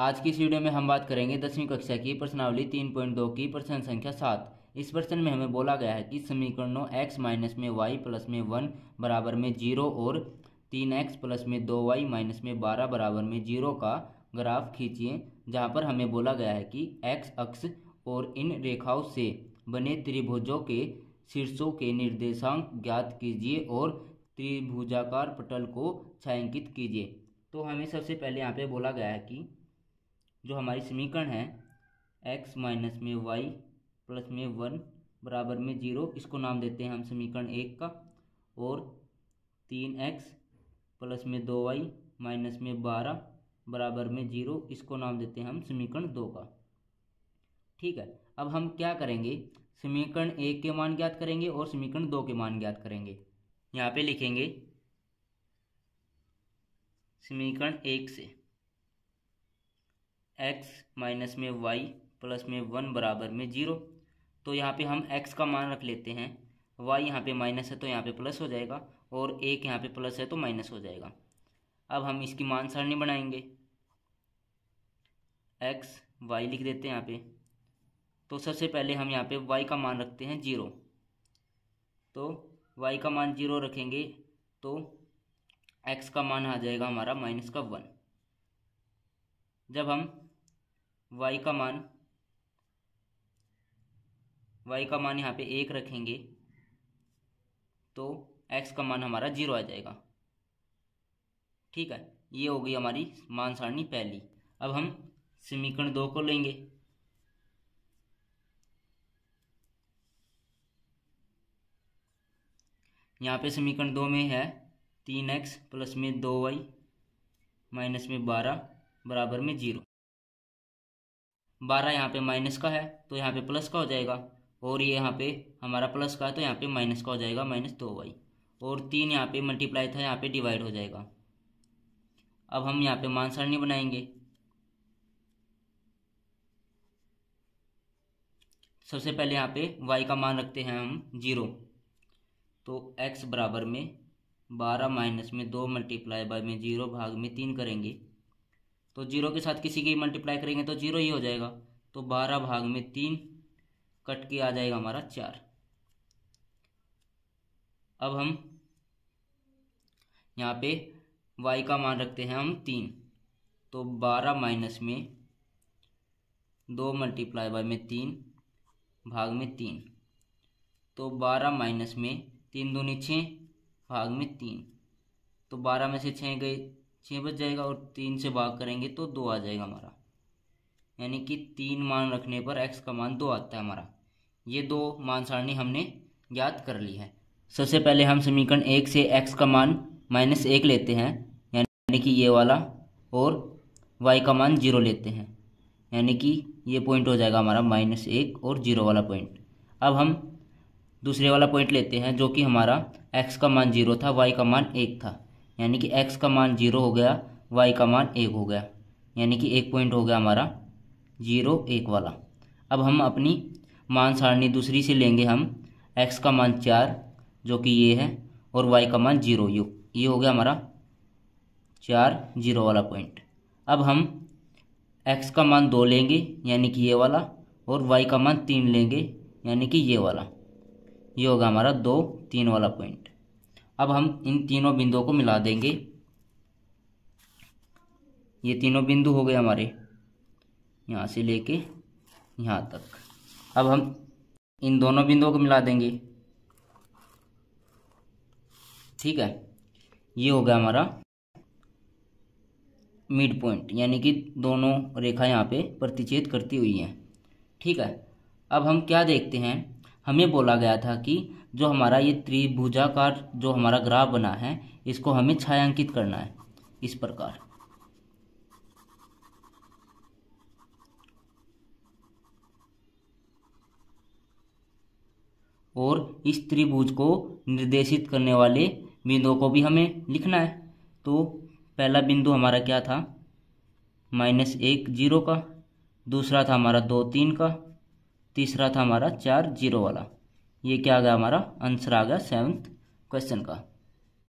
आज की इस वीडियो में हम बात करेंगे 10वीं कक्षा की प्रश्नावली 3.2 की प्रश्न संख्या 7। इस प्रश्न में हमें बोला गया है कि समीकरणों x माइनस में y प्लस में 1 बराबर में 0 और 3x प्लस में 2y माइनस में 12 बराबर में 0 का ग्राफ खींचिए, जहाँ पर हमें बोला गया है कि x अक्ष और इन रेखाओं से बने त्रिभुजों के शीर्षों के निर्देशांक ज्ञात कीजिए और त्रिभुजाकार पटल को छायांकित कीजिए। तो हमें सबसे पहले यहाँ पे बोला गया है कि जो हमारी समीकरण है x माइनस में y प्लस में 1 बराबर में 0, इसको नाम देते हैं हम समीकरण 1 का, और 3x प्लस में 2y माइनस में 12 बराबर में 0, इसको नाम देते हैं हम समीकरण 2 का। ठीक है, अब हम क्या करेंगे, समीकरण 1 के मान ज्ञात करेंगे और समीकरण 2 के मान ज्ञात करेंगे। यहाँ पे लिखेंगे समीकरण 1 से x माइनस में y प्लस में 1 बराबर में 0। तो यहाँ पे हम x का मान रख लेते हैं, y यहाँ पे माइनस है तो यहाँ पे प्लस हो जाएगा, और 1 यहाँ पे प्लस है तो माइनस हो जाएगा। अब हम इसकी मान सारणी बनाएंगे, x y लिख देते हैं यहाँ पे। तो सबसे पहले हम यहाँ पे y का मान रखते हैं 0। तो y का मान 0 रखेंगे तो x का मान आ जाएगा हमारा माइनस का 1। जब हम y का मान यहाँ पे 1 रखेंगे तो x का मान हमारा 0 आ जाएगा। ठीक है, ये हो गई हमारी मान सारणी पहली। अब हम समीकरण 2 को लेंगे। यहाँ पे समीकरण 2 में है 3x प्लस में 2y माइनस में 12 बराबर में 0। 12 यहाँ पे माइनस का है तो यहाँ पे प्लस का हो जाएगा, और ये यहाँ पे हमारा प्लस का है तो यहाँ पे माइनस का हो जाएगा, माइनस 2y, और 3 यहाँ पे मल्टीप्लाई था, यहाँ पे डिवाइड हो जाएगा। अब हम यहाँ पे मान सारणी बनाएंगे। सबसे पहले यहाँ पे y का मान रखते हैं हम 0। तो x बराबर में 12 माइनस में 2 मल्टीप्लाई बाय में 0 भाग में 3 करेंगे। तो 0 के साथ किसी की मल्टीप्लाई करेंगे तो 0 ही हो जाएगा। तो 12 भाग में 3 कट के आ जाएगा हमारा 4। अब हम यहाँ पे y का मान रखते हैं हम 3। तो 12 माइनस में 2 मल्टीप्लाई बाय में 3 भाग में 3। तो 12 माइनस में 3 दूनी 6 भाग में 3। तो 12 में से 6 गए, 6 बच जाएगा, और 3 से भाग करेंगे तो 2 आ जाएगा हमारा। यानी कि 3 मान रखने पर x का मान 2 आता है हमारा। ये 2 मान सारणी हमने ज्ञात कर ली है। सबसे पहले हम समीकरण 1 से x का मान -1 लेते हैं, यानी कि ये वाला, और y का मान 0 लेते हैं, यानी कि ये पॉइंट हो जाएगा हमारा -1 और 0 वाला पॉइंट। अब हम दूसरे वाला पॉइंट लेते हैं, जो कि हमारा x का मान 0 था, y का मान 1 था, यानी कि x का मान 0 हो गया, y का मान 1 हो गया, यानी कि एक पॉइंट हो गया हमारा 0 1 वाला। अब हम अपनी मान सारणी दूसरी से लेंगे, हम x का मान 4 जो कि ये है, और y का मान 0, ये हो गया हमारा 4 0 वाला पॉइंट। अब हम x का मान 2 लेंगे, यानी कि ये वाला, और y का मान 3 लेंगे, यानी कि ये वाला। ये होगा हमारा 2 3 वाला पॉइंट। अब हम इन तीनों बिंदुओं को मिला देंगे। ये तीनों बिंदु हो गए हमारे, यहाँ से लेके यहाँ तक। अब हम इन दोनों बिंदुओं को मिला देंगे। ठीक है, ये हो गया हमारा मिड पॉइंट, यानी कि दोनों रेखा यहाँ पे प्रतिच्छेद करती हुई हैं। ठीक है, अब हम क्या देखते हैं, हमें बोला गया था कि जो हमारा ये त्रिभुजाकार जो हमारा ग्राफ बना है, इसको हमें छायांकित करना है इस प्रकार। और इस त्रिभुज को निर्देशित करने वाले बिंदुओं को भी हमें लिखना है। तो पहला बिंदु हमारा क्या था, -1 0 का, दूसरा था हमारा 2 3 का, तीसरा था हमारा 4 0 वाला। ये क्या आ गया, हमारा आंसर आ गया 7th क्वेश्चन का।